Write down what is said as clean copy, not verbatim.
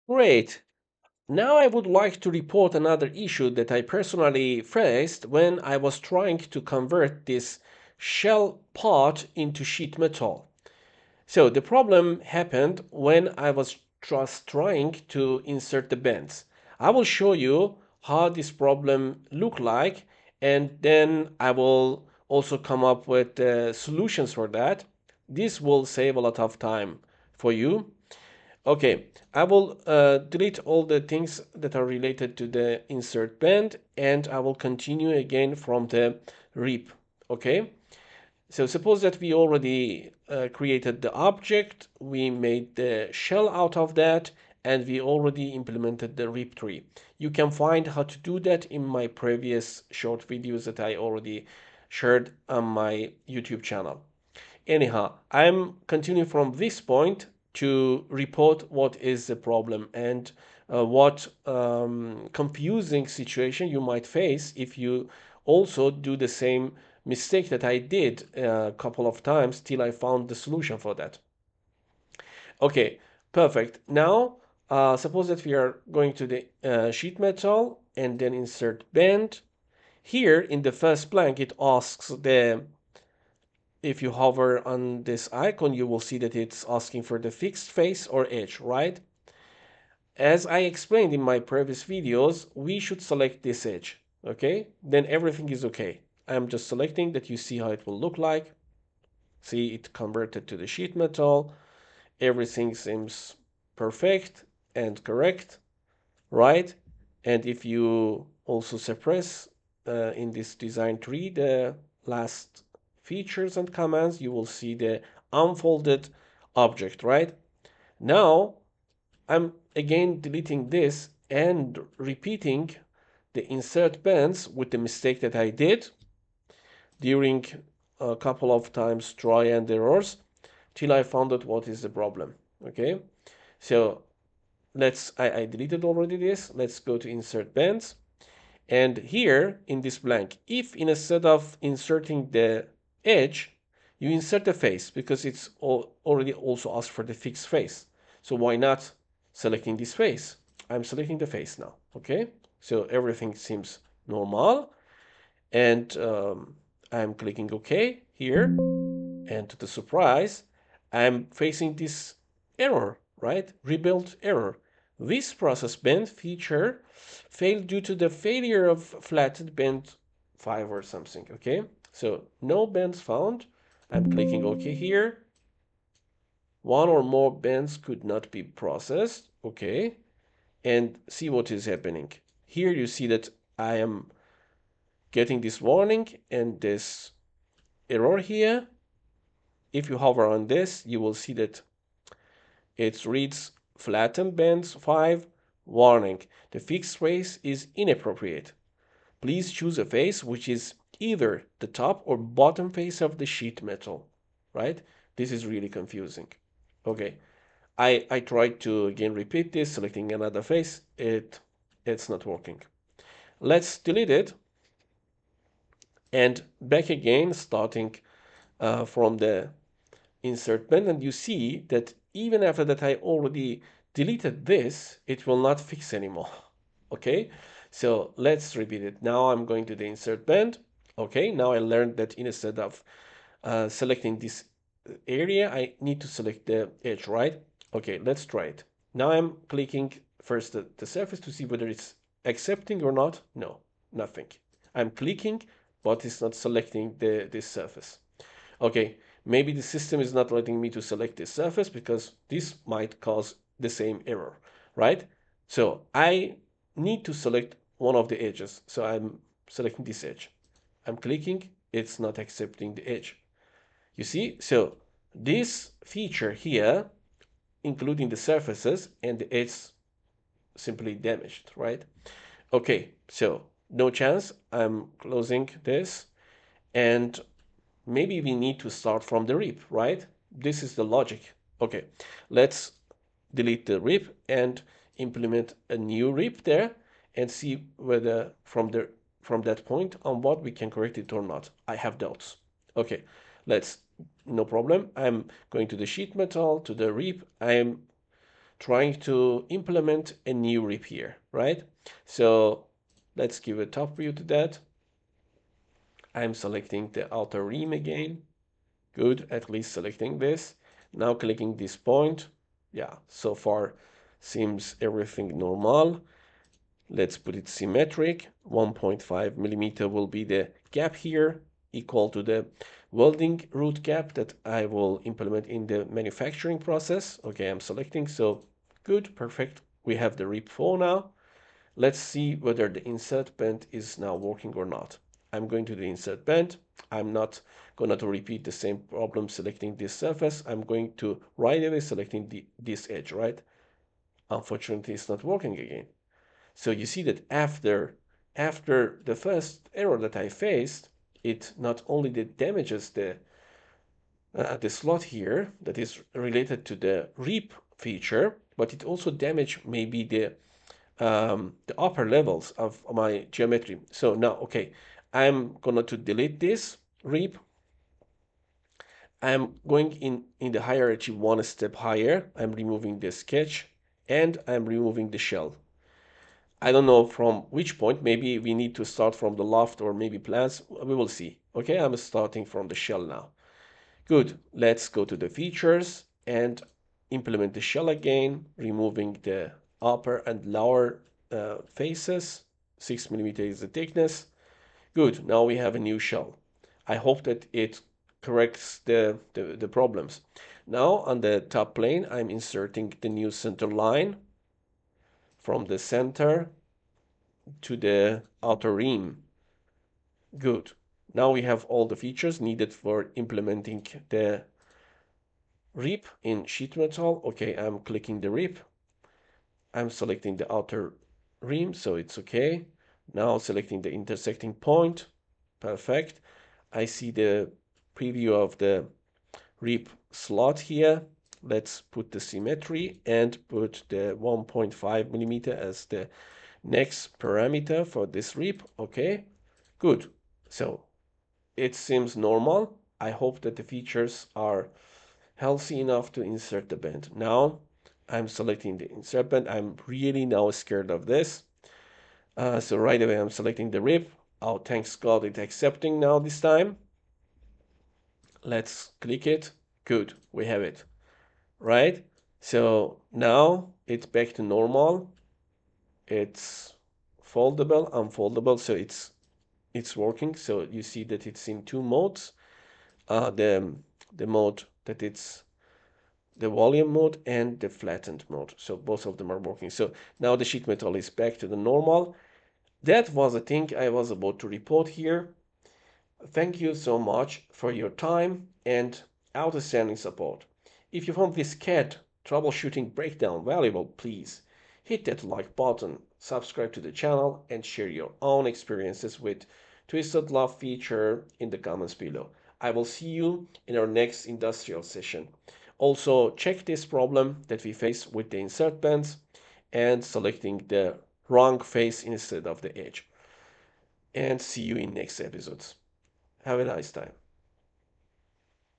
Great. Now I would like to report another issue that I personally faced when I was trying to convert this shell part into sheet metal. So the problem happened when I was just trying to insert the bends. I will show you how this problem look like, and then I will also come up with solutions for that. This will save a lot of time for you. Okay, I will delete all the things that are related to the insert band, and I will continue again from the rip. Okay, so suppose that we already created the object, we made the shell out of that, and we already implemented the rip tree. You can find how to do that in my previous short videos that I already shared on my YouTube channel. Anyhow, I'm continuing from this point to report what is the problem and what confusing situation you might face if you also do the same mistake that I did a couple of times till I found the solution for that. Okay, perfect. Now, suppose that we are going to the sheet metal and then insert bend. Here in the first blank, it asks the if you hover on this icon, you will see that it's asking for the fixed face or edge, right? As I explained in my previous videos, we should select this edge, okay? Then everything is okay. I'm just selecting that you see how it will look like. See, it converted to the sheet metal. Everything seems perfect and correct, right? And if you also suppress in this design tree the last features and commands, you will see the unfolded object, right? Now I'm again deleting this and repeating the insert bands with the mistake that I did during a couple of times try and errors till I found out what is the problem. Okay, so I deleted already this. Let's go to insert bands. And here in this blank, if instead of inserting the edge, you insert the face because it's already also asked for the fixed face. So why not selecting this face? I'm selecting the face now. Okay, so everything seems normal, and I'm clicking OK here. And to the surprise, I'm facing this error, right? Rebuild error. This process bend feature failed due to the failure of flattened bend 5 or something, okay? So no bends found. I'm clicking OK here. One or more bends could not be processed, okay? And see what is happening. Here you see that I am getting this warning and this error here. If you hover on this, you will see that it reads flatten bends 5 warning. The fixed face is inappropriate. Please choose a face which is either the top or bottom face of the sheet metal, right? This is really confusing. Okay, I tried to again repeat this, selecting another face. It's not working. Let's delete it and back again, starting from the insert bend, and you see that even after that I already deleted this, it will not fix anymore. Okay, so let's repeat it. Now I'm going to the insert bend. Okay, now I learned that instead of selecting this area, I need to select the edge, right? Okay, let's try it. Now I'm clicking first the surface to see whether it's accepting or not. No, nothing. I'm clicking, but it's not selecting this surface. Okay, maybe the system is not letting me to select this surface because this might cause the same error, right? So I need to select one of the edges. So I'm selecting this edge. I'm clicking, it's not accepting the edge. You see, so this feature here, including the surfaces and the edge, simply damaged, right? Okay, so no chance. I'm closing this, and maybe we need to start from the rip, right? This is the logic. Okay, let's delete the rip and implement a new rip there and see whether from that point on what we can correct it or not. I have doubts. Okay, let's, no problem. I'm going to the sheet metal, to the rip. I'm trying to implement a new rip here, right? So let's give a top view to that. I'm selecting the outer rim again. Good, at least selecting this. Now clicking this point. Yeah, so far seems everything normal. Let's put it symmetric. 1.5 millimeter will be the gap here, equal to the welding root gap that I will implement in the manufacturing process. Okay, I'm selecting, so good, perfect. We have the rip 4 now. Let's see whether the insert bend is now working or not. I'm going to the insert bend. I'm not going to repeat the same problem selecting this surface. I'm going to right away selecting this edge, right? Unfortunately, it's not working again. So you see that after the first error that I faced, it not only damages the slot here that is related to the rip feature, but it also damaged maybe the upper levels of my geometry. So now, okay, I'm gonna to delete this rip. I'm going in the hierarchy one step higher. I'm removing the sketch and I'm removing the shell. I don't know from which point. Maybe we need to start from the loft or maybe plans. We will see. Okay, I'm starting from the shell now. Good. Let's go to the features and implement the shell again, removing the upper and lower faces. 6 millimeter is the thickness. Good. Now we have a new shell. I hope that it corrects the problems. Now on the top plane, I'm inserting the new center line from the center to the outer rim. Good. Now we have all the features needed for implementing the rip in sheet metal. Okay, I'm clicking the rip. I'm selecting the outer rim, so it's okay. Now selecting the intersecting point. Perfect. I see the preview of the rip slot here. Let's put the symmetry and put the 1.5 millimeter as the next parameter for this rip. Okay, good. So it seems normal. I hope that the features are healthy enough to insert the bend. Now I'm selecting the insert bend. I'm really now scared of this. So right away I'm selecting the rip. Oh, thanks God it's accepting now this time. Let's click it. Good, we have it. Right? So now it's back to normal. It's foldable, unfoldable, so it's working. So you see that it's in two modes. The mode that it's the volume mode and the flattened mode. So both of them are working. So now the sheet metal is back to the normal. That was a thing I was about to report here. Thank you so much for your time and outstanding support. If you found this CAD troubleshooting breakdown valuable, please hit that like button, subscribe to the channel, and share your own experiences with Twisted Love feature in the comments below. I will see you in our next industrial session. Also, check this problem that we face with the insert bands and selecting the wrong face instead of the edge. And see you in next episodes. Have a nice time.